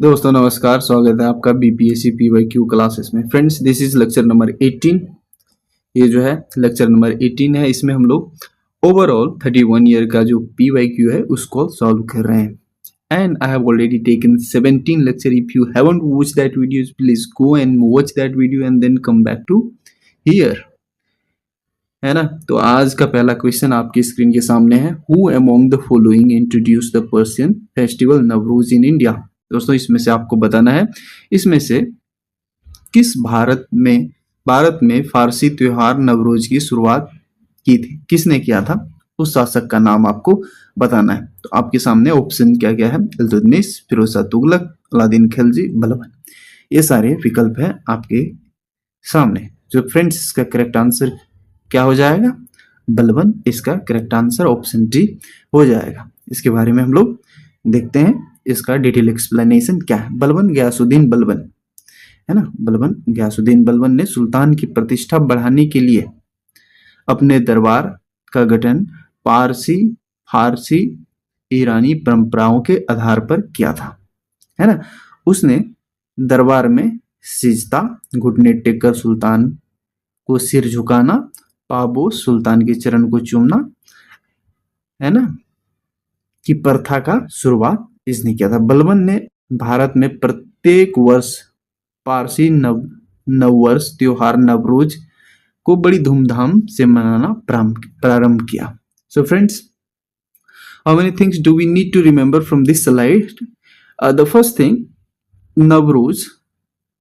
दोस्तों नमस्कार, स्वागत है आपका बीपीएससी पीवाईक्यू क्लासेस में। Friends, this is lecture number 18। ये जो है लेक्चर नंबर 18 है। इसमें हम लोग ओवरऑल 31 ईयर का जो पीवाईक्यू है उसको सॉल्व कर रहे हैं। And I have already taken 17 lecture. If you haven't watch that videos, please go and watch that video and then come back to here, है ना। तो आज का पहला क्वेश्चन आपकी स्क्रीन के सामने है। Who among the following introduce the Persian festival Navroz in India. दोस्तों, इसमें से आपको बताना है इसमें से किस भारत में फारसी त्योहार नवरोज की शुरुआत की थी, किसने किया था, उस शासक का नाम आपको बताना है। तो आपके सामने ऑप्शन क्या क्या है? इल्तुतमिश, फिरोजशाह तुगलक, अलादीन खिलजी, बलबन। ये सारे विकल्प है आपके सामने। जो फ्रेंड्स, इसका करेक्ट आंसर क्या हो जाएगा? बलबन। इसका करेक्ट आंसर ऑप्शन डी हो जाएगा। इसके बारे में हम लोग देखते हैं, इसका डिटेल एक्सप्लेनेशन क्या है। बलबन गयासुद्दीन बलबन, है ना। बलबन गयासुद्दीन बलबन ने सुल्तान की प्रतिष्ठा बढ़ाने के लिए अपने दरबार का गठन पारसी, फारसी, ईरानी परंपराओं के आधार पर किया था, है ना। उसने दरबार में सिजदा, घुटने टेककर सुल्तान को सिर झुकाना, पाबोस सुल्तान के चरण को चूमना, है ना, की प्रथा का शुरुआत इसने किया था। बलबन ने भारत में प्रत्येक वर्ष पारसी नववर्ष त्योहार नवरोज को बड़ी धूमधाम से मनाना प्रारंभ किया। So friends, how many things do we need to remember from this slide? The first thing, Navroz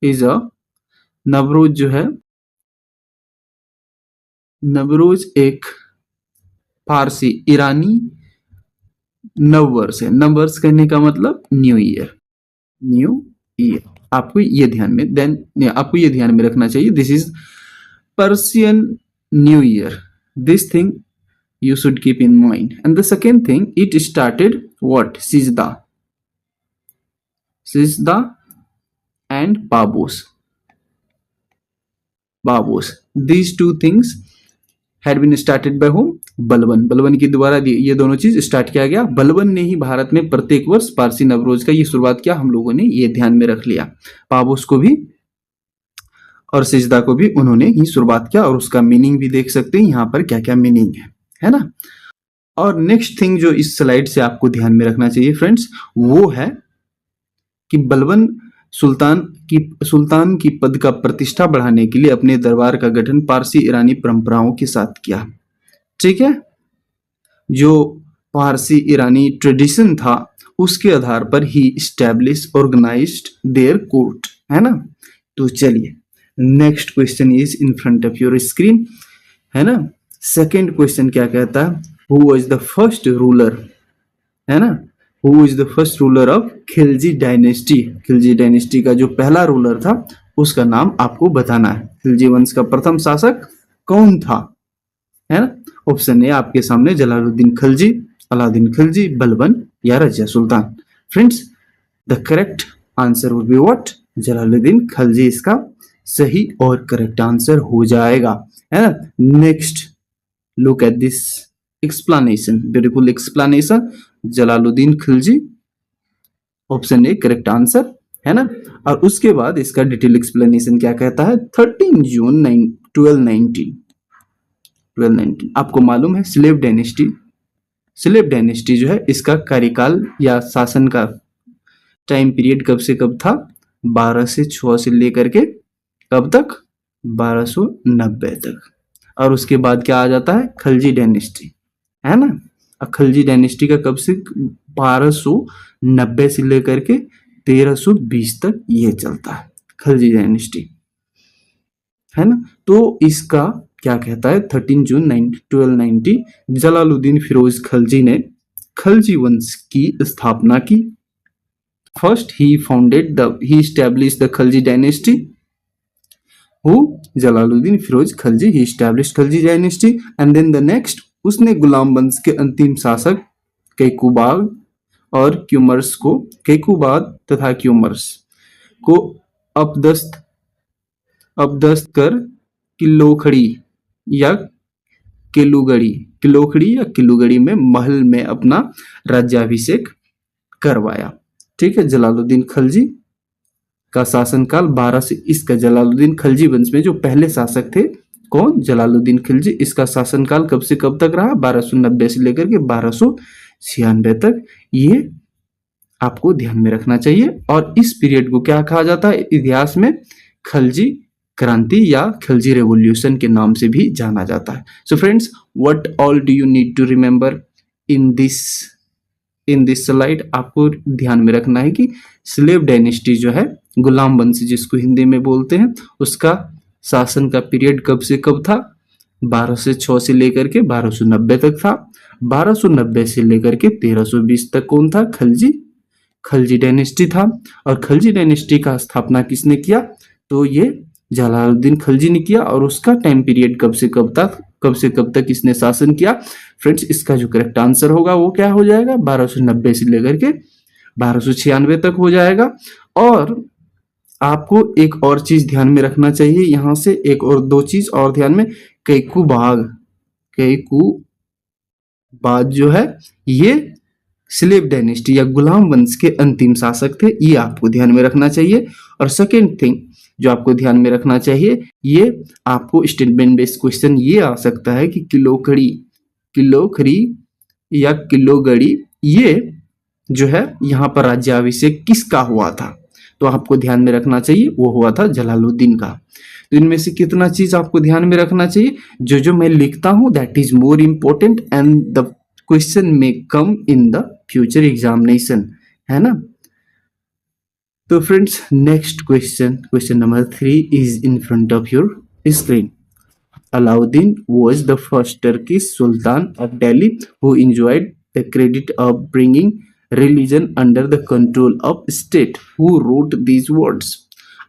is Navroz जो है, नवरोज एक फारसी ईरानी नववर्ष है। नववर्ष कहने का मतलब न्यू ईयर, न्यू ईयर। आपको ये ध्यान में रखना चाहिए। This is Persian new year. This thing you should keep in mind. And the second thing, it started what? Sizda and Babos. These two things had been started by whom? Balban. Balban के द्वारा ये दोनों चीज स्टार्ट किया गया। बलबन ने ही भारत में प्रत्येक वर्ष पारसी नवरोज का ये शुरुआत किया। हम लोगों ने ये ध्यान में रख लिया। पाबोस को भी और सिजदा को भी उन्होंने ही शुरुआत किया, और उसका मीनिंग भी देख सकते हैं यहाँ पर क्या क्या मीनिंग है ना। और नेक्स्ट थिंग जो इस स्लाइड से आपको ध्यान में रखना चाहिए फ्रेंड्स, वो है कि बलबन सुल्तान की पद का प्रतिष्ठा बढ़ाने के लिए अपने दरबार का गठन पारसी ईरानी परंपराओं के साथ किया। ठीक है, जो पारसी ईरानी ट्रेडिशन था उसके आधार पर ही स्टैब्लिश ऑर्गेनाइज्ड देयर कोर्ट, है ना। तो चलिए, next question is in front of your screen, है ना। सेकेंड क्वेश्चन क्या कहता है? Who was the first ruler, है ना, who is the first ruler of Khilji dynasty. Khilji dynasty का जो पहला रूलर था उसका नाम आपको बताना है। खिलजी वंश का प्रथम शासक कौन था, है ना। ऑप्शन ए आपके सामने, जलालुद्दीन खिलजी, अलाउद्दीन खिलजी, बलबन या Razia Sultan. Friends, the correct answer would be what? Jalaluddin Khilji इसका सही और करेक्ट आंसर हो जाएगा, है ना। Next, look at this explanation, beautiful explanation, Jalaluddin Khilji, option A correct answer, है ना। और उसके बाद इसका डिटेल एक्सप्लेनेशन क्या कहता है? 13 जून 1219 आपको मालूम है स्लेव डायनेस्टी जो है, इसका कार्यकाल या शासन का टाइम पीरियड कब से कब था? 1206 से लेकर के कब तक? 1290 तक। और उसके बाद क्या आ जाता है? खिलजी डायनेस्टी, है ना। खिलजी डायनेस्टी का कब से? 1290 से लेकर के 1320 तक ये चलता है, खिलजी डायनेस्टी, है ना। तो इसका क्या कहता है? 13 जून 1290 जलालुद्दीन फिरोज खिलजी ने खिलजी वंश की स्थापना की। First he established the Khilji dynasty. Jalaluddin Firoz Khilji, he established Khilji dynasty. And then the next, उसने गुलाम वंश के अंतिम शासक कैकुबाद तथा क्यूमर्स को अपदस्थ कर किलोखड़ी में महल में अपना राज्याभिषेक करवाया। ठीक है, जलालुद्दीन खलजी का शासनकाल 12 से, इसका जलालुद्दीन खलजी वंश में जो पहले शासक थे, कौन, जलालुद्दीन खिलजी, इसका शासनकाल कब से कब तक रहा, 1290 से लेकर के 1296 तक। ये आपको ध्यान में रखना चाहिए। और इस पीरियड को क्या कहा जाता है इतिहास में, खलजी क्रांति या खलजी रेवोल्यूशन के नाम से भी जाना जाता है। So friends, what all do you need to remember in this slide. आपको ध्यान में रखना है कि स्लेव डायनेस्टी जो है, गुलाम वंश जिसको हिंदी में बोलते हैं, उसका शासन का पीरियड कब से कब था, 1206 से लेकर के 1290 तक था। 1290 से लेकर के 1320 तक कौन था, खलजी डायनेस्टी था। और खलजी डायनेस्टी का स्थापना किसने किया, तो ये जलालुद्दीन खलजी ने किया। और उसका टाइम पीरियड कब से कब तक इसने शासन किया। फ्रेंड्स, इसका जो करेक्ट आंसर होगा वो क्या हो जाएगा, 1290 से लेकर के 1296 तक हो जाएगा। और आपको एक और चीज ध्यान में रखना चाहिए, यहां से एक और दो चीज और ध्यान में, कैकू बाग जो है ये स्लेव डायनेस्टी या गुलाम वंश के अंतिम शासक थे, ये आपको ध्यान में रखना चाहिए। और सेकेंड थिंग जो आपको ध्यान में रखना चाहिए, ये आपको स्टेटमेंट बेस्ड क्वेश्चन ये आ सकता है कि किलोखड़ी या किलोगढ़ी ये जो है यहाँ पर राज्याभिषेक किसका हुआ था, तो आपको ध्यान में रखना चाहिए वो हुआ था जलालुद्दीन का। तो इनमें से कितना चीज आपको ध्यान में रखना चाहिए, जो मैं लिखता हूं that is more important and the question में कम इन द फ्यूचर एग्जामिनेशन, है ना। तो friends, next question number 3 is in front of your screen. Alauddin was the first Turkish Sultan of Delhi who enjoyed the credit of bringing religion under the control of state. Who wrote these words?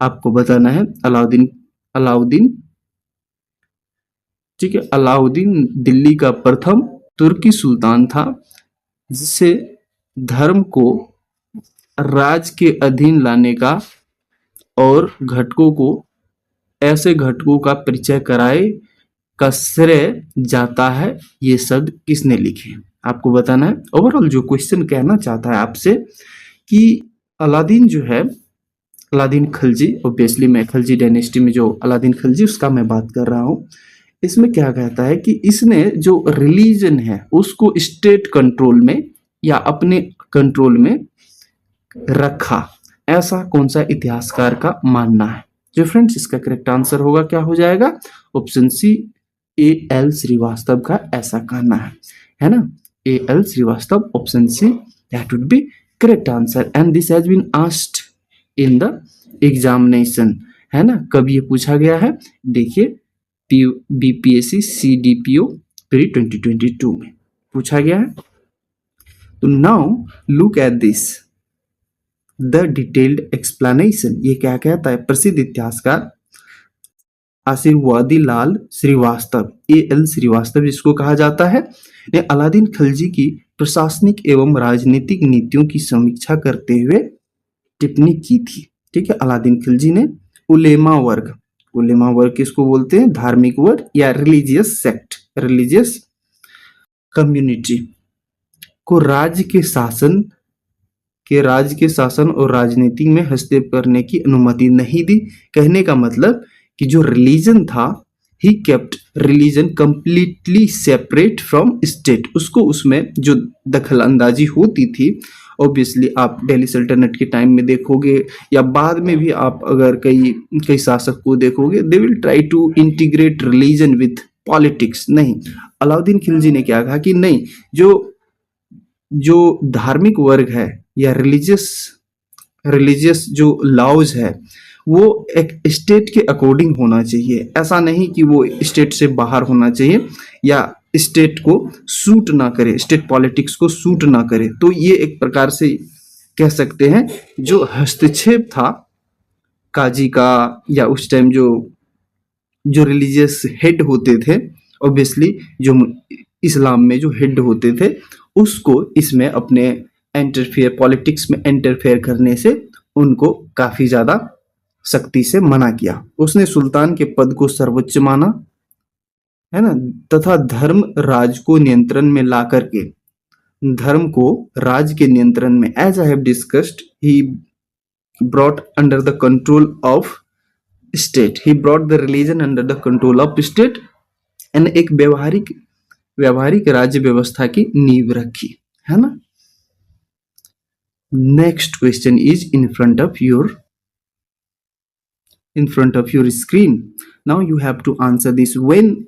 आपको बताना है अलाउद्दीन, ठीक है, अलाउद्दीन दिल्ली का प्रथम तुर्की सुल्तान था जिसे धर्म को राज के अधीन लाने का और ऐसे घटकों का परिचय कराए का श्रेय जाता है। ये शब्द किसने लिखे, आपको बताना है। ओवरऑल जो क्वेश्चन कहना चाहता है आपसे कि अलादीन जो है, अलादीन खिलजी, ऑब्वियसली मैं खिलजी डायनेस्टी में जो अलादीन खिलजी उसका मैं बात कर रहा हूँ, इसमें क्या कहता है कि इसने जो रिलीजन है उसको स्टेट कंट्रोल में या अपने कंट्रोल में रखा, ऐसा कौन सा इतिहासकार का मानना है। जो फ्रेंड्स, इसका करेक्ट आंसर होगा क्या हो जाएगा, ऑप्शन सी A.L. श्रीवास्तव का ऐसा कहना है ना, A.L. Srivastava, option C, that would be correct answer. And this has been asked in the examination, है ना, कब ये पूछा गया है, देखिए BPSC CDPO प्री 2022 में पूछा गया है। तो now look at this the detailed explanation. ये क्या कहता है, प्रसिद्ध इतिहासकार आशीर्वादी लाल श्रीवास्तव, A.L. श्रीवास्तव जिसको कहा जाता है, ने अलादीन खिलजी की प्रशासनिक एवं राजनीतिक नीतियों की समीक्षा करते हुए टिप्पणी की थी। ठीक है, अलादीन खिलजी ने उलेमा वर्ग किसको बोलते हैं, धार्मिक वर्ग या रिलीजियस सेक्ट, रिलीजियस कम्युनिटी को राज्य के शासन और राजनीति में हस्तक्षेप करने की अनुमति नहीं दी। कहने का मतलब कि जो रिलीजन था, he kept religion completely separate from state, उसको उसमें जो दखल अंदाजी होती थी, ऑब्वियसली आप दिल्ली सल्तनत के टाइम में देखोगे या बाद में भी आप अगर कई शासक को देखोगे, they will try to integrate religion with politics. नहीं, अलाउद्दीन खिलजी ने क्या कहा कि नहीं, जो धार्मिक वर्ग है या रिलीजियस जो लॉज है वो एक स्टेट के अकॉर्डिंग होना चाहिए, ऐसा नहीं कि वो स्टेट से बाहर होना चाहिए या स्टेट को सूट ना करे, स्टेट पॉलिटिक्स को सूट ना करे। तो ये एक प्रकार से कह सकते हैं जो हस्तक्षेप था काजी का, या उस टाइम जो रिलीजियस हेड होते थे, ऑब्वियसली जो इस्लाम में जो हेड होते थे, उसको इसमें अपने पॉलिटिक्स में इंटरफेयर करने से उनको काफी ज्यादा सख्ती से मना किया। उसने सुल्तान के पद को सर्वोच्च माना, है ना, तथा धर्म राज को नियंत्रण में ला करके धर्म को राज के नियंत्रण में, as I have discussed, he brought under the control of state, he brought the religion under the control of state and एक व्यवहारिक राज्य व्यवस्था की नींव रखी, है ना। Next question is in front of your screen. Now you have to answer this. When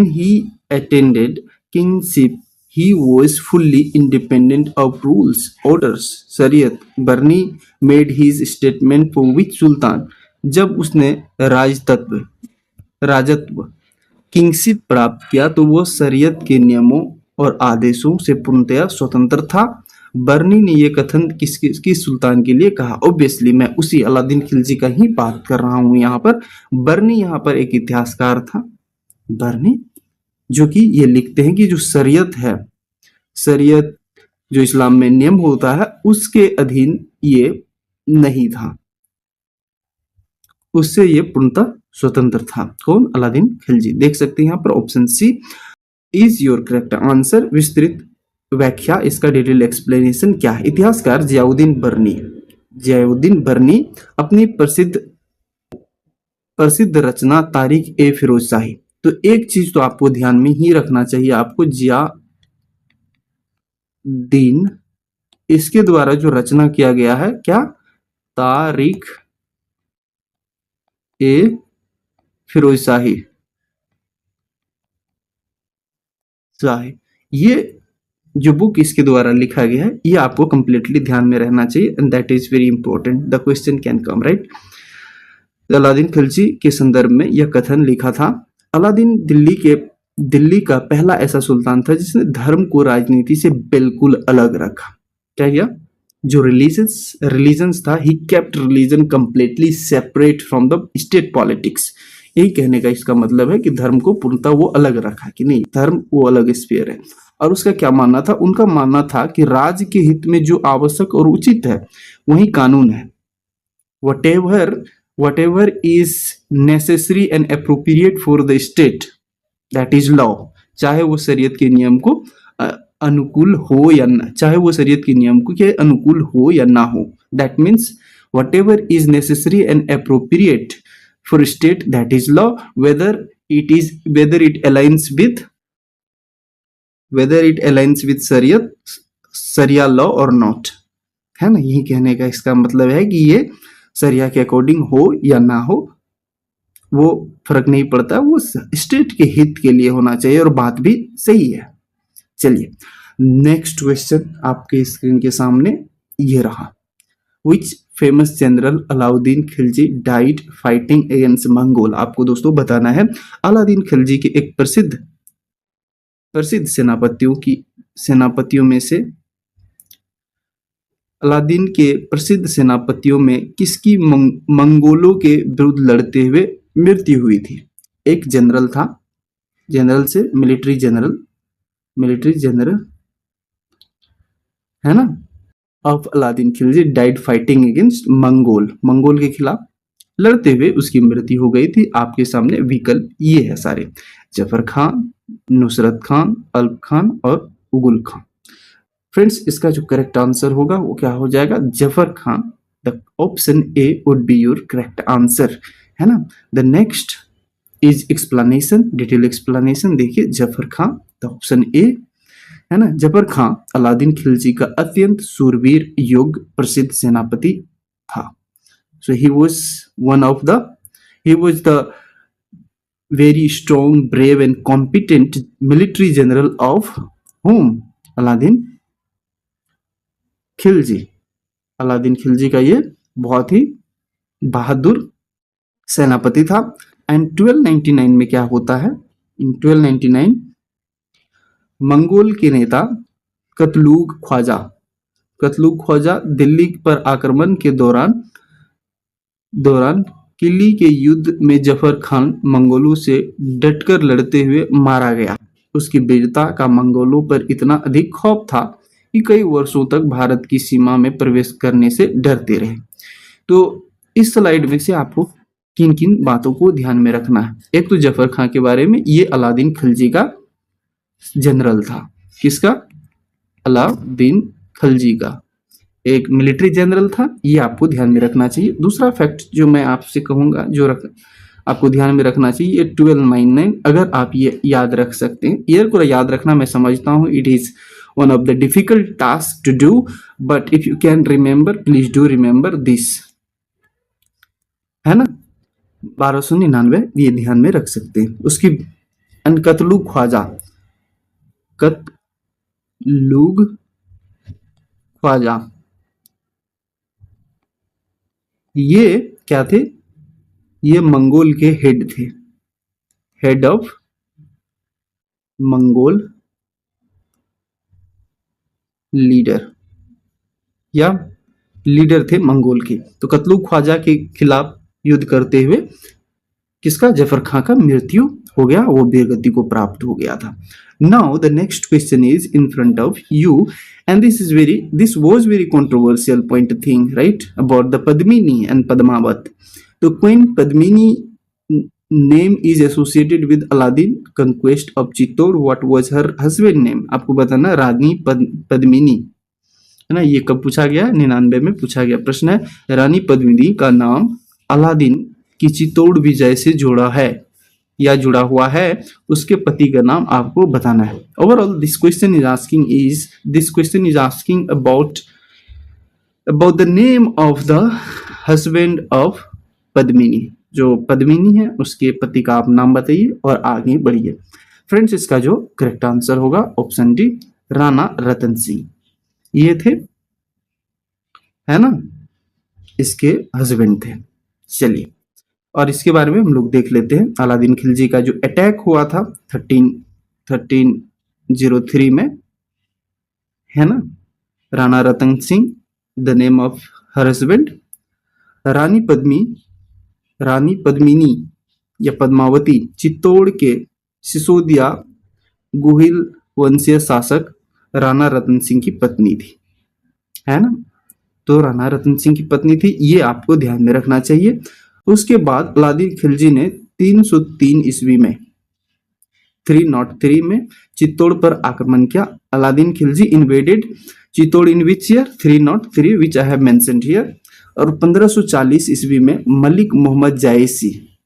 he attended kingship, he was fully independent of rules, orders, शरीयत. बर्नी made his statement for which sultan? जब उसने राजत्व kingship प्राप्त किया तो वो शरीयत के नियमों और आदेशों से पूर्णतया स्वतंत्र था। बर्नी ने ये कथन किस सुल्तान के लिए कहा? ऑब्वियसली मैं उसी अलादीन खिलजी का ही बात कर रहा हूं यहाँ पर। बर्नी यहाँ पर एक इतिहासकार था, बर्नी, जो कि ये लिखते हैं कि जो शरीयत है, शरीयत जो इस्लाम में नियम होता है उसके अधीन ये नहीं था, उससे ये पूर्णतः स्वतंत्र था। कौन? अलादीन खिलजी। देख सकते हैं यहाँ पर option C is your correct answer. विस्तृत व्याख्या, इसका डिटेल एक्सप्लेनेशन क्या है? इतिहासकार जियाउद्दीन बर्नी अपनी प्रसिद्ध रचना तारीख ए फिरोजशाही, तो एक चीज तो आपको ध्यान में ही रखना चाहिए आपको, जियाउद्दीन, इसके द्वारा जो रचना किया गया है क्या? तारीख ए फिरोजशाही, ये जो बुक इसके द्वारा लिखा गया है ये आपको कंप्लीटली ध्यान में रहना चाहिए and that is very important. The question can come right. Aladdin Khilji के संदर्भ में यह कथन लिखा था। अलादीन दिल्ली का पहला ऐसा सुल्तान था जिसने धर्म को राजनीति से बिल्कुल अलग रखा। क्या किया? जो रिलीजन्स था, he kept religion completely separate from the state politics. यही कहने का इसका मतलब है कि धर्म को पूर्णतः वो अलग रखा, कि नहीं, धर्म वो अलग स्फीयर है। और उसका क्या मानना था? उनका मानना था कि राज्य के हित में जो आवश्यक और उचित है वही कानून है। whatever is necessary and appropriate for the state, that is law। चाहे वो शरीयत के नियम को अनुकूल हो या ना, चाहे वो शरीयत के नियम को के अनुकूल हो या ना हो, that means whatever is necessary and appropriate for state, that is law, whether it aligns with sharia law और नॉट, है ना। यही कहने का इसका मतलब है कि ये शरिया के अकॉर्डिंग हो या ना हो वो फर्क नहीं पड़ता, वो स्टेट के हित के लिए होना चाहिए, और बात भी सही है। चलिए नेक्स्ट क्वेश्चन आपके स्क्रीन के सामने ये रहा। Which famous general Alauddin Khilji died fighting against Mongol? आपको दोस्तों बताना है अलादीन खिलजी के एक प्रसिद्ध सेनापतियों में से, अलादीन के प्रसिद्ध सेनापतियों में किसकी मंगोलों के विरुद्ध लड़ते हुए मृत्यु हुई थी? एक जनरल था, जनरल से मिलिट्री जनरल है ना, of Aladdin Khilji died fighting against Mongol के खिलाफ लड़ते हुए उसकी मृत्यु हो गई थी। आपके सामने विकल्प ये है सारे, जफर खान, नुसरत खान, अल्प खान और उगुल खान। फ्रेंड्स इसका जो करेक्ट आंसर होगा वो क्या हो जाएगा? Zafar Khan. The option A would be your correct answer, है ना। The next is explanation, detail explanation. देखिए Zafar Khan, the option A, है ना। जफर खान अलादीन खिलजी का अत्यंत सूरवीर योग्य प्रसिद्ध सेनापति था। So he was the very strong, brave and competent military general of whom? Alauddin Khilji का ये बहुत ही बहादुर सेनापति था। एंड 1299 में क्या होता है? इन 1299 मंगोल के नेता कतलुग ख्वाजा दिल्ली पर आक्रमण के दौरान किली के युद्ध में जफर खान मंगोलों से डटकर लड़ते हुए मारा गया। उसकी वीरता का मंगोलों पर इतना अधिक खौफ था कि कई वर्षों तक भारत की सीमा में प्रवेश करने से डरते रहे। तो इस स्लाइड में से आपको किन किन बातों को ध्यान में रखना है? एक तो जफर खान के बारे में, ये अलादीन खिलजी का जनरल था। किसका? अलाउद्दीन खिलजी का, एक मिलिट्री जनरल था। ये आपको ध्यान में रखना चाहिए। दूसरा फैक्ट जो मैं आपसे कहूंगा, जो आपको ध्यान में रखना चाहिए, 1299, अगर आप ये याद रख सकते हैं। ईयर को याद रखना मैं समझता हूँ it is one of the difficult task to do, but if you can remember, please do remember this, है ना। 1299 ये ध्यान में रख सकते हैं। उसकी कतलू ख्वाजा, कतलूग ख्वाजा, ये क्या थे? ये मंगोल के हेड थे, हेड ऑफ मंगोल लीडर, या लीडर थे मंगोल के। तो कतलू ख्वाजा के खिलाफ युद्ध करते हुए किसका? जफर खां का मृत्यु हो गया, वो वीरगति को प्राप्त हो गया था। Now the next question is in front of you, and this was very controversial point thing, right, about the Padmini and Padmavat. तो queen Padmini name is associated with Alauddin conquest of Chittor, what was her husband name? आपको बताना, रानी पद्मिनी, है ना। ये कब पूछा गया? 99 में पूछा गया प्रश्न है। रानी पद्मिनी का नाम अलादीन की चित्तौड़ विजय से जुड़ा है या जुड़ा हुआ है, उसके पति का नाम आपको बताना है। Overall this question is asking about the name of the husband of Padmini. जो पद्मिनी है उसके पति का आप नाम बताइए और आगे बढ़िए। फ्रेंड्स, इसका जो करेक्ट आंसर होगा ऑप्शन डी, राणा रतन सिंह, ये थे, है ना, इसके हस्बैंड थे। चलिए, और इसके बारे में हम लोग देख लेते हैं। अलादीन खिलजी का जो अटैक हुआ था 1303 में, है ना। Rana Ratan Singh the name of her husband, Rani Padmini या पद्मावती चित्तौड़ के सिसोदिया गुहिल वंशीय शासक राणा रतन सिंह की पत्नी थी, है ना। तो राणा रतन सिंह की पत्नी थी, ये आपको ध्यान में रखना चाहिए। उसके बाद अलादीन खिलजी ने 303 ईस्वी में 303 में चित्तौड़ पर आक्रमण किया। Aladdin Khilji invaded Chittor in which year? 303 which I have mentioned here. और 1540 ईस्वी में मलिक मोहम्मद जायसी,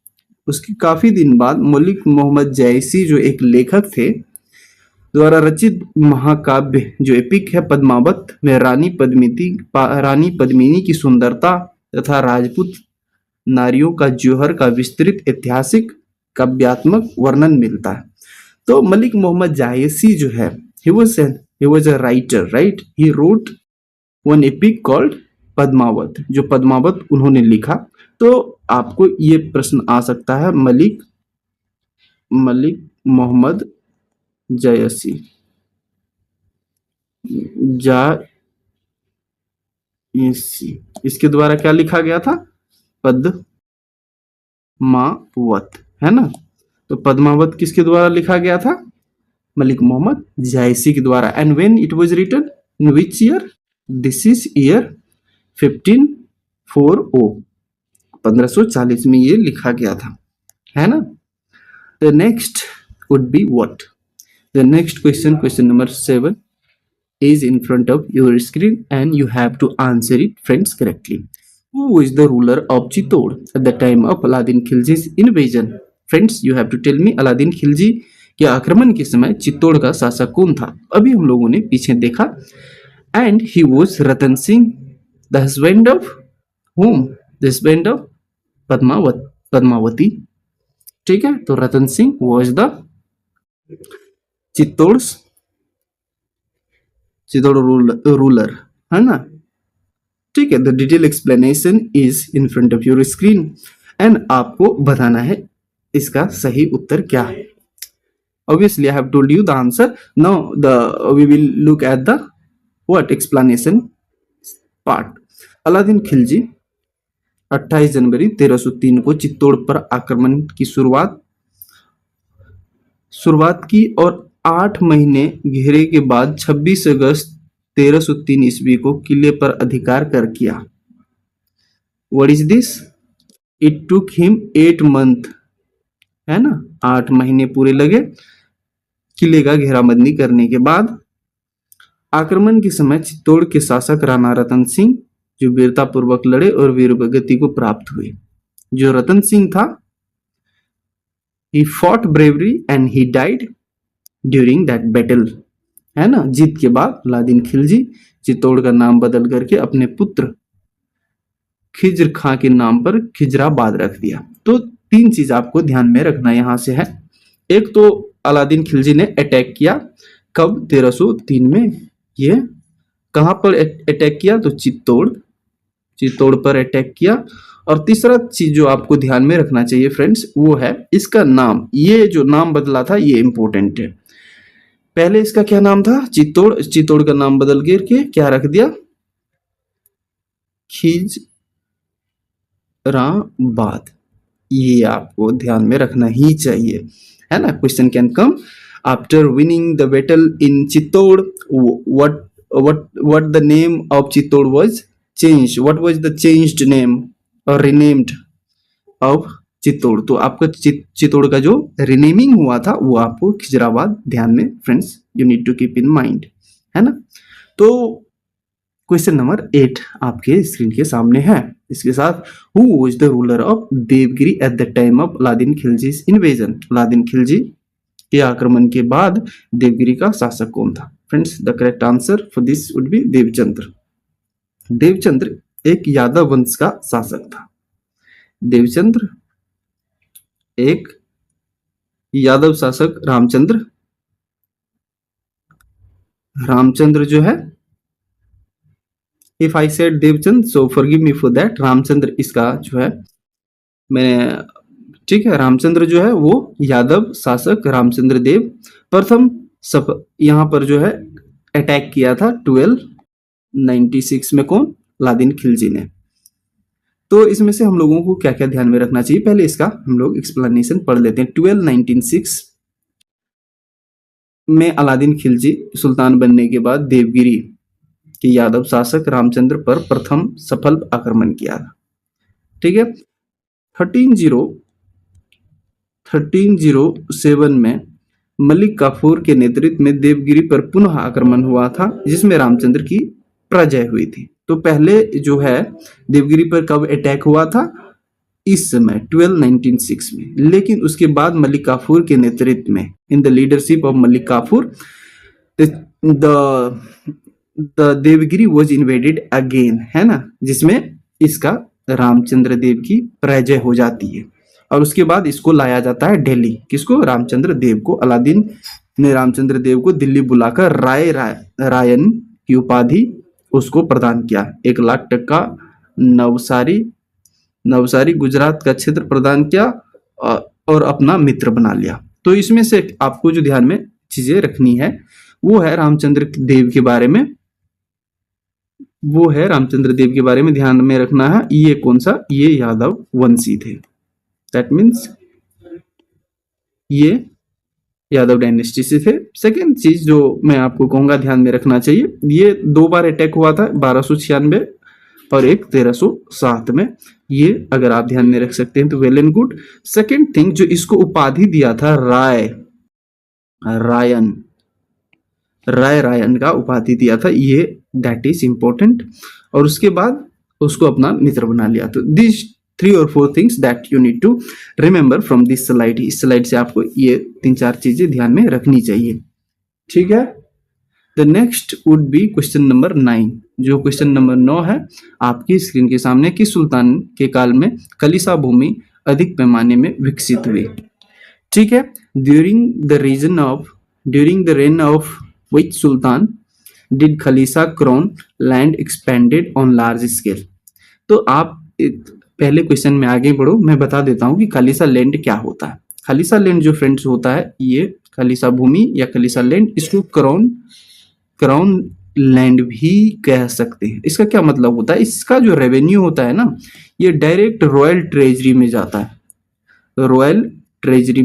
उसके काफी दिन बाद मलिक मोहम्मद जायसी जो एक लेखक थे द्वारा रचित महाकाव्य जो एपिक है पद्मावत में रानी पद्मिनी की सुंदरता तथा राजपूत नारियों का जौहर का विस्तृत ऐतिहासिक काव्यात्मक वर्णन मिलता है। तो मलिक मोहम्मद जायसी जो है, he was a writer, right? He wrote one epic called Padmaavat, जो पद्मावत उन्होंने लिखा। तो आपको ये प्रश्न आ सकता है, मलिक मोहम्मद जायसी, इसके द्वारा क्या लिखा गया था? पद्मावत, है ना। तो पद्मावत किसके द्वारा लिखा गया था? मलिक मोहम्मद जायसी के द्वारा। And when it was written, in which year? This is year 1540, 1540 में ये लिखा गया था, है ना। The next would be what? The next question, question number 7 is in front of your screen and you have to answer it, friends, correctly. Who is the ruler of Chittor at the time of Alauddin Khilji's invasion? Friends, you have to tell me, Aladdin Khilji के आक्रमण के समय चित्तौड़ का शासक कौन था? अभी हम लोगों ने पीछे देखा। And he was Ratan Singh, the husband of whom? The husband of Padmavati, ठीक है। तो Ratan Singh was the Chittor ruler, है ना, ठीक है। The detail explanation is in front of your screen and आपको बताना है इसका सही उत्तर क्या है। Obviously I have told you the answer. Now we will look at the what explanation part. Alauddin Khilji 28 जनवरी 1303 को चित्तौड़ पर आक्रमण की शुरुआत की और 8 महीने घेरे के बाद 26 अगस्त 1303 ईस्वी को किले पर अधिकार कर किया। What is this? It took him 8 month, है ना, 8 महीने पूरे लगे किले का घेराबंदी करने के बाद। आक्रमण के समय चित्तौड़ के शासक राणा रतन सिंह जो वीरता पूर्वक लड़े और वीरगति को प्राप्त हुए। जो रतन सिंह था, he fought bravery and he died during that battle, है ना। जीत के बाद अलादीन खिलजी चित्तौड़ का नाम बदल करके अपने पुत्र खिज्र खां के नाम पर खिजराबाद रख दिया। तो तीन चीज आपको ध्यान में रखना यहां से है। एक तो अलादीन खिलजी ने अटैक किया, कब? 1303 में। ये कहां पर अटैक किया? तो चित्तौड़ पर अटैक किया। और तीसरा चीज जो आपको ध्यान में रखना चाहिए फ्रेंड्स, वो है इसका नाम। ये जो नाम बदला था ये इंपॉर्टेंट है। पहले इसका क्या नाम था? चित्तौड़ का नाम बदल करके क्या रख दिया? खिजराबाद। ये आपको ध्यान में रखना ही चाहिए, है ना। Question can come after winning the battle in Chittor, what the name of Chittor was changed, what was the changed name or renamed of Chittor. तो आपका चित्तौड़ का जो रिनेमिंग हुआ था वो आपको खिजराबाद ध्यान में friends you need to keep in mind, है ना। तो क्वेश्चन नंबर 8 आपके स्क्रीन के सामने है। इसके साथ who was the ruler of Devagiri at the time of Alauddin Khilji's invasion. Alauddin Khilji के आक्रमण के बाद देवगिरी का शासक कौन था? Friends the correct answer for this would be Devchandra. Devchandra एक यादव वंश का शासक था। देवचंद्र एक यादव शासक रामचंद्र जो है, if I said Devchand so forgive me for that. Ramchandra इसका जो है मैं, ठीक है, रामचंद्र जो है वो यादव शासक रामचंद्र देव प्रथम यहाँ पर जो है अटैक किया था 1296 में। कौन? अलादीन खिलजी ने। तो इसमें से हम लोगों को क्या क्या ध्यान में रखना चाहिए, पहले इसका हम लोग एक्सप्लेनेशन पढ़ लेते हैं। 1296 में अलादीन खिलजी सुल्तान बनने के बाद देवगिरी के यादव शासक रामचंद्र पर प्रथम सफल आक्रमण किया था, ठीक है। 1307 में मलिक काफूर के नेतृत्व में देवगिरी पर पुनः आक्रमण हुआ था जिसमें रामचंद्र की पराजय हुई थी। तो पहले जो है देवगिरी पर कब अटैक हुआ था? इस समय 1296 में। लेकिन उसके बाद मलिक काफूर के नेतृत्व में, in the leadership of Malik Kafur, the Devagiri was invaded again, है ना, जिसमें इसका रामचंद्र देव की पराजय हो जाती है और उसके बाद इसको लाया जाता है दिल्ली। किसको? रामचंद्र देव को। अलादीन ने रामचंद्र देव को दिल्ली बुलाकर रायन की उपाधि उसको प्रदान किया। 1 लाख टका नवसारी गुजरात का क्षेत्र प्रदान किया और अपना मित्र बना लिया। तो इसमें से आपको जो ध्यान में चीजें रखनी है वो है रामचंद्र देव के बारे में, ध्यान में रखना है। ये कौन सा? ये यादव वंशी थे। दैट मीन्स ये यादव डायनेस्टी से थे। सेकेंड चीज जो मैं आपको कहूंगा ध्यान में रखना चाहिए, ये 2 बार अटैक हुआ था, 1296 और एक 1307 में। ये अगर आप ध्यान में रख सकते हैं तो well and good. Second thing, जो इसको उपाधि दिया था रायन का उपाधि दिया था, ये दैट इज इंपॉर्टेंट। और उसके बाद उसको अपना मित्र बना लिया। तो this 3 or 4 things that you need to remember from this slide. इस स्लाइड से आपको ये 3-4 चीजें ध्यान में रखनी चाहिए, ठीक है। The next would B question number 9। जो क्वेश्चन नंबर 9 है आपकी स्क्रीन के सामने, कि सुल्तान के काल में कलिसा भूमि अधिक पैमाने में विकसित हुई, ठीक है। During the rain of which sultan did Khalisa crown land expanded on large scale। तो आप पहले क्वेश्चन में आगे बढ़ो, मैं बता देता हूं कि खालिसा लैंड क्या होता है। खालिसा लैंड जो फ्रेंड्स होता है, ये खालिसा भूमि या खालिसा लैंड, इसको क्राउन लैंड भी कह सकते हैं। इसका क्या मतलब होता है? इसका जो रेवेन्यू होता है ना, ये डायरेक्ट रॉयल ट्रेजरी में जाता है। रॉयल ट्रेजरी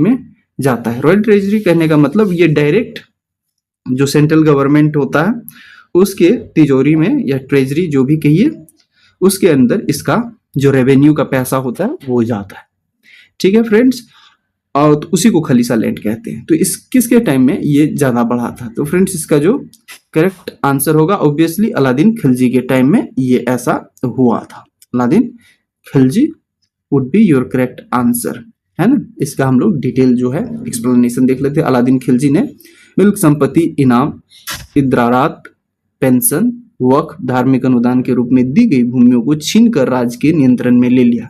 कहने का मतलब ये डायरेक्ट जो सेंट्रल गवर्नमेंट होता है उसके तिजोरी में या ट्रेजरी जो भी कहिए, उसके अंदर इसका जो रेवेन्यू का पैसा होता है वो जाता है, ठीक है फ्रेंड्स। और तो उसी को खालिसा लैंड कहते हैं। तो इस किसके टाइम में ये ज्यादा बढ़ा था? तो फ्रेंड्स इसका जो करेक्ट आंसर होगा ऑब्वियसली अलादीन खिलजी के टाइम में ये ऐसा हुआ था। Aladdin Khilji would be your correct answer, है ना। इसका हम लोग डिटेल जो है एक्सप्लेनेशन देख लेते हैं। अलादीन खिलजी ने मिल्क संपत्ति, इनाम, इद्रारात, पेंशन, वक्फ, धार्मिक अनुदान के रूप में दी गई भूमियों को छीन कर राज्य के नियंत्रण में ले लिया।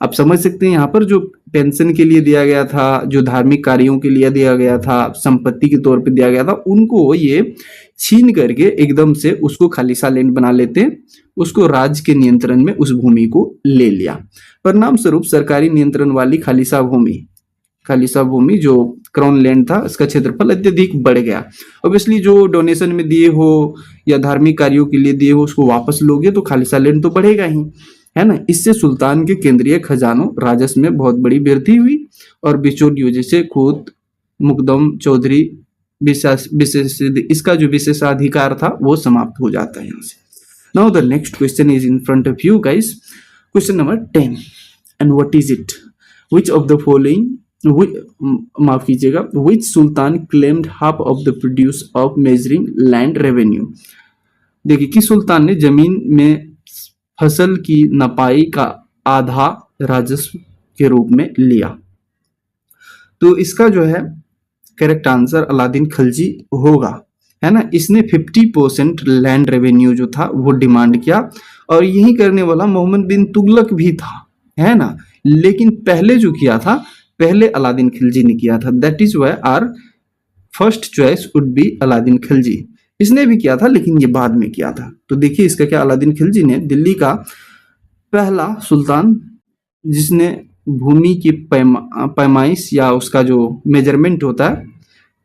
आप समझ सकते हैं यहाँ पर जो पेंशन के लिए दिया गया था, जो धार्मिक कार्यों के लिए दिया गया था, संपत्ति के तौर पे दिया गया था, उनको ये छीन करके एकदम से उसको खालिसा लैंड बना लेते, उसको राज्य के नियंत्रण में उस भूमि को ले लिया। परिणाम स्वरूप सरकारी नियंत्रण वाली खालिसा भूमि जो क्राउन लैंड था, इसका क्षेत्रफल अत्यधिक बढ़ गया। ऑब्वियसली जो डोनेशन में दिए हो या धार्मिक कार्यों के लिए दिए हो उसको वापस लोगे तो खालिसा लैंड तो बढ़ेगा ही, है ना। इससे सुल्तान के केंद्रीय खजानों राजस्व में बहुत बड़ी वृद्धि हुई और बिचौलियों जैसे खुद मुकदम चौधरी इसका जो विशेषाधिकार था वो समाप्त हो जाता है यहाँ से। Now the next question is in front of you guys, question number 10 and what is it, which of the following, माफ कीजिएगा, which sultan claimed half of the produce of measuring land revenue. देखिए किस सुल्तान ने जमीन में फसल की नपाई का आधा राजस्व के रूप में लिया। तो इसका जो है करेक्ट आंसर अलादीन खिलजी होगा, है ना। इसने 50% लैंड रेवेन्यू जो था वो डिमांड किया और यही करने वाला मोहम्मद बिन तुगलक भी था, है ना। लेकिन पहले जो किया था, पहले अलादीन खिलजी ने किया था। That is why our first choice would be Alauddin Khilji. इसने भी किया था लेकिन ये बाद में किया था। तो देखिए इसका क्या, अलादीन खिलजी ने दिल्ली का पहला सुल्तान जिसने भूमि की पैमाइश या उसका जो मेजरमेंट होता है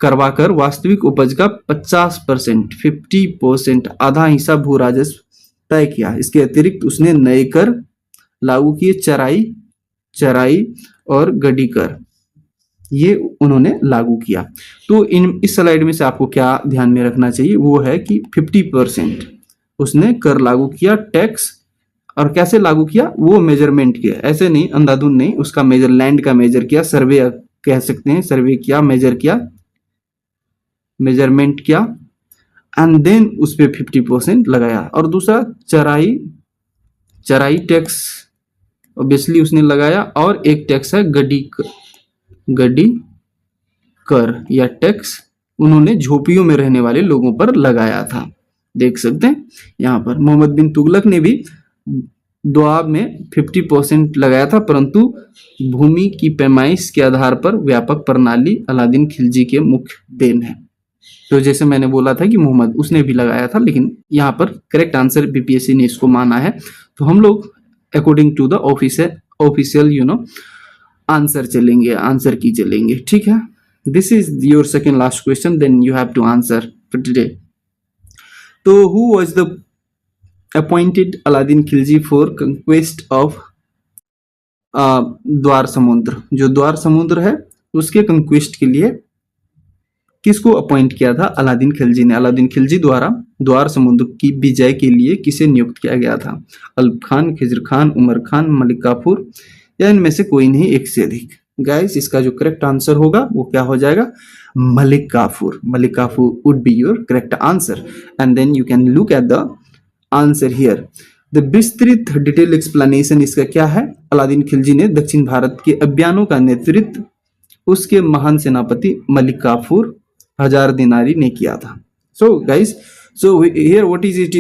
करवाकर वास्तविक उपज का 50% आधा हिस्सा भू राजस्व तय किया। इसके अतिरिक्त उसने नए कर लागू किए, चराई और गडी कर, ये उन्होंने लागू किया। तो इस स्लाइड में से आपको क्या ध्यान में रखना चाहिए वो है कि 50% उसने कर लागू किया, टैक्स, और कैसे लागू किया वो मेजरमेंट किया, ऐसे नहीं अंधाधुंध नहीं, उसका मेजर लैंड का मेजर किया, सर्वे कह सकते हैं, सर्वे किया, मेजर किया, मेजरमेंट किया एंड देन उस पर 50% लगाया। और दूसरा चराई टैक्स ऑब्वियसली उसने लगाया, और एक टैक्स है गडी कर या टैक्स, उन्होंने झोपड़ियों में रहने वाले लोगों पर लगाया था। देख सकते हैं यहाँ पर मोहम्मद बिन तुगलक ने भी दोआब में 50% लगाया था, परंतु भूमि की पैमाइश के आधार पर व्यापक प्रणाली अलादीन खिलजी के मुख्य देन है। तो जैसे मैंने बोला था कि मोहम्मद उसने भी लगाया था, लेकिन यहाँ पर करेक्ट आंसर बीपीएससी ने इसको माना है। तो हम लोग according to the official answer key चलेंगे, ठीक है। This is your second last question, then you have to answer for today. तो who was the appointed Alauddin Khilji for conquest of Dwarasamudra. जो द्वार समुद्र है उसके कंक्वेस्ट के लिए किसको अपॉइंट किया था अलादीन खिलजी ने। अलादीन खिलजी द्वारा द्वार समुद्र की विजय के लिए किसे नियुक्त किया गया था? अल्प खान, खिजर खान, उमर खान, मलिक काफूर, या इनमें से कोई नहीं, एक से अधिक। गाइस इसका जो करेक्ट आंसर होगा वो क्या हो जाएगा? Malik Kafur. Malik Kafur would be your correct answer and then you can look at the answer here. The विस्तृत डिटेल एक्सप्लेनेशन इसका क्या है? अलादीन खिलजी ने दक्षिण भारत के अभियानों का नेतृत्व उसके महान सेनापति मलिक काफूर 1000 दिनारी ने किया था। So guys, so here what it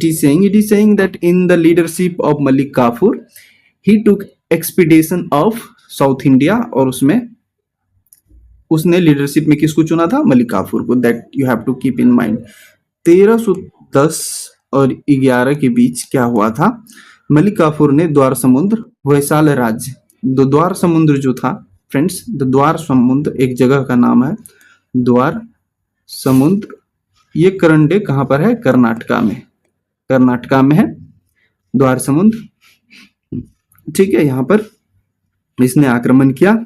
is saying? It is saying that in the leadership of Malik Kafur, he took expedition of South India, और उसने लीडरशिप में किसको चुना था? मलिक काफूर को। That you have to keep in mind। 1310 और 11 के बीच क्या हुआ था? मलिक काफूर ने द्वार समुद्र वैशाल राज्य, द्वार समुद्र जो था फ्रेंड्स, द्वार समुद्र एक जगह का नाम है, द्वार समुद्र, ये करंडे कहाँ पर है? कर्नाटका में है द्वार समुद्र, ठीक है। यहाँ पर इसने आक्रमण किया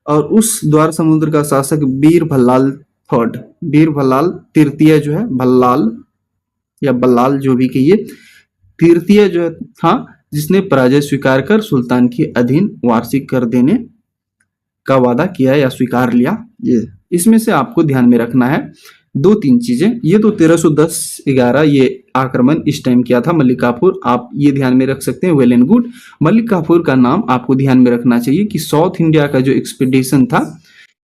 और उस द्वार समुद्र का शासक वीर भल्लाल तृतीय जो है, भल्लाल या बल्लाल जो भी कहिए, तृतीय जो था, जिसने पराजय स्वीकार कर सुल्तान के अधीन वार्षिक कर देने का वादा किया या स्वीकार लिया। ये इसमें से आपको ध्यान में रखना है दो तीन चीजें, ये तो 1310-11 ये आक्रमण इस टाइम किया था मलिक काफूर, आप ये ध्यान में रख सकते हैं, well and good. Malik Kafur का नाम आपको ध्यान में रखना चाहिए कि साउथ इंडिया का जो एक्सपीडिशन था,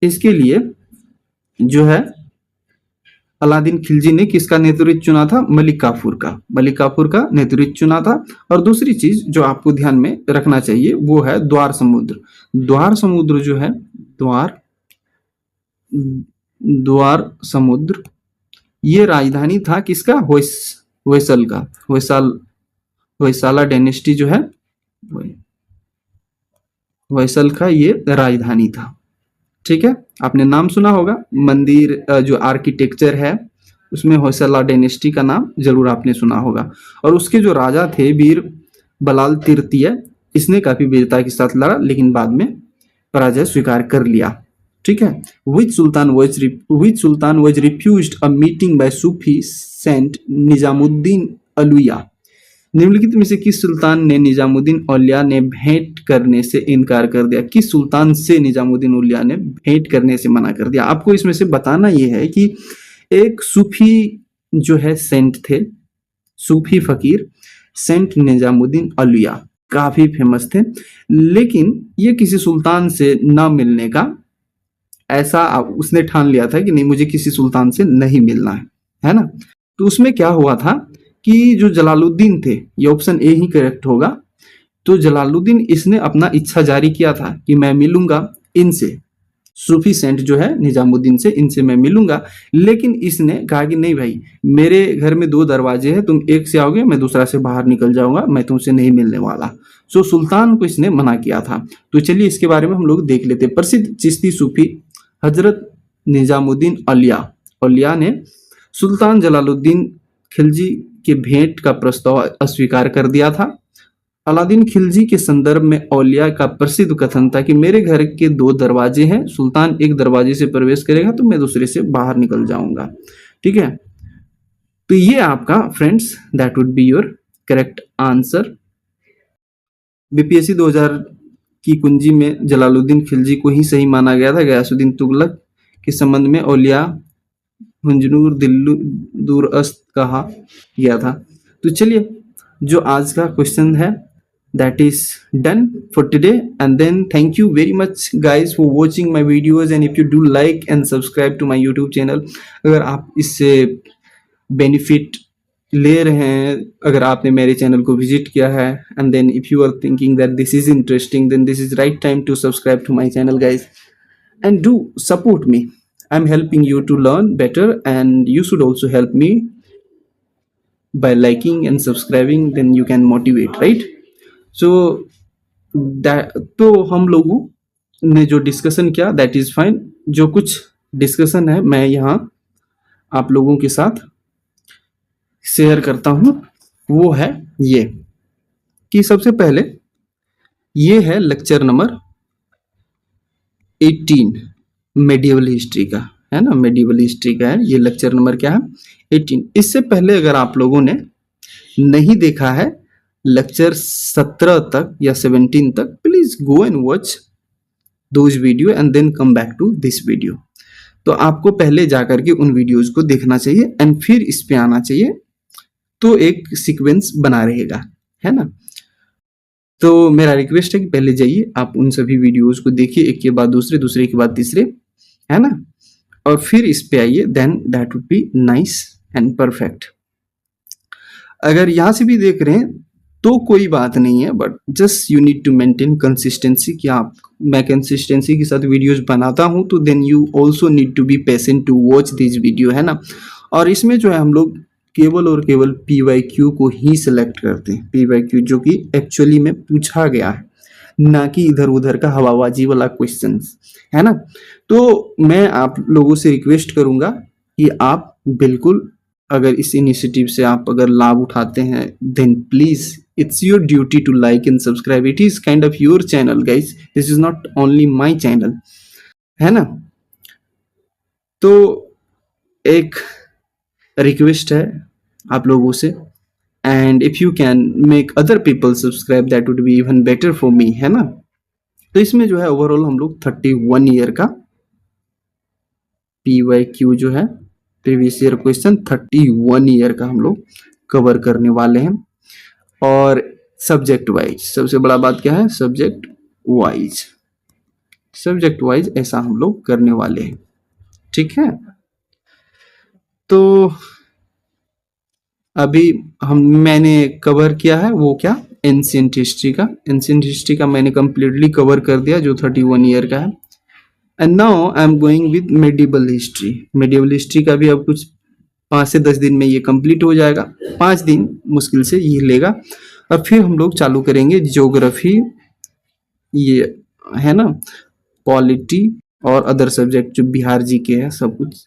इसके लिए जो है अलादीन खिलजी ने किसका नेतृत्व चुना था? मलिक काफूर का, मलिक काफूर का नेतृत्व चुना था। और दूसरी चीज जो आपको ध्यान में रखना चाहिए वो है द्वार समुद्र। द्वार समुद्र जो है, द्वार समुद्र, ये राजधानी था किसका? होयसल का, होयसाला डायनेस्टी जो है, होयसल का ये राजधानी था। ठीक है, आपने नाम सुना होगा, मंदिर जो आर्किटेक्चर है उसमें होयसला डायनेस्टी का नाम जरूर आपने सुना होगा। और उसके जो राजा थे वीर बलाल तृतीय, इसने काफी वीरता के साथ लड़ा लेकिन बाद में पराजय स्वीकार कर लिया। ठीक है, which sultan was refused a meeting by Sufi saint Nizamuddin अलुया। निम्नलिखित में से किस सुल्तान ने निजामुद्दीन औलिया ने भेंट करने से इनकार कर दिया? किस सुल्तान से निजामुद्दीन औलिया ने भेंट करने से मना कर दिया? आपको इसमें से बताना यह है कि एक सूफी जो है सेंट थे, सूफी फकीर सेंट निजामुद्दीन औलिया, काफी फेमस थे, लेकिन ये किसी सुल्तान से ना मिलने का ऐसा उसने ठान लिया था कि नहीं, मुझे किसी सुल्तान से नहीं मिलना है ना। तो उसमें क्या हुआ था कि जो जलालुद्दीन थे, ये ऑप्शन ए ही करेक्ट होगा, तो जलालुद्दीन इसने अपना इच्छा जारी किया था कि मैं मिलूंगा इनसे, सूफी सेंट जो है निजामुद्दीन से, इनसे मैं मिलूंगा। लेकिन इसने कहा कि नहीं भाई, मेरे घर में दो दरवाजे हैं, तुम एक से आओगे मैं दूसरा से बाहर निकल जाऊंगा, मैं तुमसे नहीं मिलने वाला। सो सुल्तान को इसने मना किया था। तो चलिए इसके बारे में हम लोग देख लेते हैं। प्रसिद्ध चिश्ती सूफी हजरत निजामुद्दीन औलिया ने सुल्तान जलालुद्दीन खिलजी के भेंट का प्रस्ताव अस्वीकार कर दिया था। अलादीन खिलजी के संदर्भ में औलिया का प्रसिद्ध कथन था कि मेरे घर के दो दरवाजे हैं, सुल्तान एक दरवाजे से प्रवेश करेगा तो मैं दूसरे से बाहर निकल जाऊंगा। ठीक है, तो ये आपका friends that would be your correct answer. BPSC 2000 की कुंजी में जलालुद्दीन खिलजी को ही सही माना गया था। गयासुद्दीन तुगलक के संबंध में औलिया हुंजनूर दिल्लू दूरअस्त कहा गया था। तो चलिए जो आज का क्वेश्चन है that is done for today, and then thank you very much guys for watching my videos, and if you do like and subscribe to my YouTube channel, अगर आप इससे बेनिफिट ले रहे हैं, अगर आपने मेरे चैनल को विजिट किया है, and then if you are thinking that this is interesting, then this is right time to subscribe to my channel guys, and do support me. I'm helping you to learn better, and you should also help me by liking and subscribing, then you can motivate, right? So तो हम लोगों ने जो discussion किया that is fine. जो कुछ discussion है मैं यहाँ आप लोगों के साथ शेयर करता हूँ, वो है ये कि सबसे पहले ये है लेक्चर नंबर 18 मेडिवल हिस्ट्री का, है ना, मेडिवल हिस्ट्री का है ये लेक्चर नंबर क्या है 18। इससे पहले अगर आप लोगों ने नहीं देखा है लेक्चर 17 तक या 17 तक, please go and watch those video and then come back to this video. तो आपको पहले जाकर के उन वीडियोज को देखना चाहिए एंड फिर इस पे आना चाहिए, तो एक सीक्वेंस बना रहेगा, है ना। तो मेरा रिक्वेस्ट है कि पहले जाइए आप उन सभी वीडियोज को देखिए, एक के बाद दूसरे, दूसरे के बाद तीसरे, है ना, और फिर इस पे आइए, then that would be nice and perfect. अगर यहाँ से भी देख रहे हैं तो कोई बात नहीं है, but just you need to maintain consistency कि आप, मैं कंसिस्टेंसी के साथ वीडियोस बनाता हूँ, तो then you also need to be patient to watch this video, है ना। और इसमें जो है हम लोग केवल और केवल PYQ को ही सिलेक्ट करते हैं, PYQ जो कि एक्चुअली में पूछा गया है, ना कि इधर उधर का हवाबाजी वाला क्वेश्चन, है ना। तो मैं आप लोगों से रिक्वेस्ट करूंगा कि आप बिल्कुल, अगर इस इनिशिएटिव से आप अगर लाभ उठाते हैं, then please it's your duty to like and subscribe. It is kind of your channel guys, this is not only my channel, है ना। तो एक रिक्वेस्ट है आप लोगों से, and if you can make other people subscribe that would be even better for me, है ना। तो इसमें जो है ओवरऑल हम लोग 31 ईयर का PYQ जो है प्रीवियस ईयर क्वेश्चन 31 ईयर का हम लोग कवर करने वाले हैं। और सब्जेक्ट वाइज सबसे बड़ा बात क्या है, सब्जेक्ट वाइज ऐसा हम लोग करने वाले हैं, ठीक है। तो अभी मैंने कवर किया है वो क्या, एंशिएंट हिस्ट्री का मैंने कंप्लीटली कवर कर दिया जो 31 ईयर का है। And now I am going with medieval history का भी अब कुछ 5 से 10 दिन में ये कंप्लीट हो जाएगा, 5 दिन मुश्किल से ये लेगा। और फिर हम लोग चालू करेंगे ज्योग्राफी, ये है ना, पॉलिटी और अदर सब्जेक्ट जो बिहार जी के है सब कुछ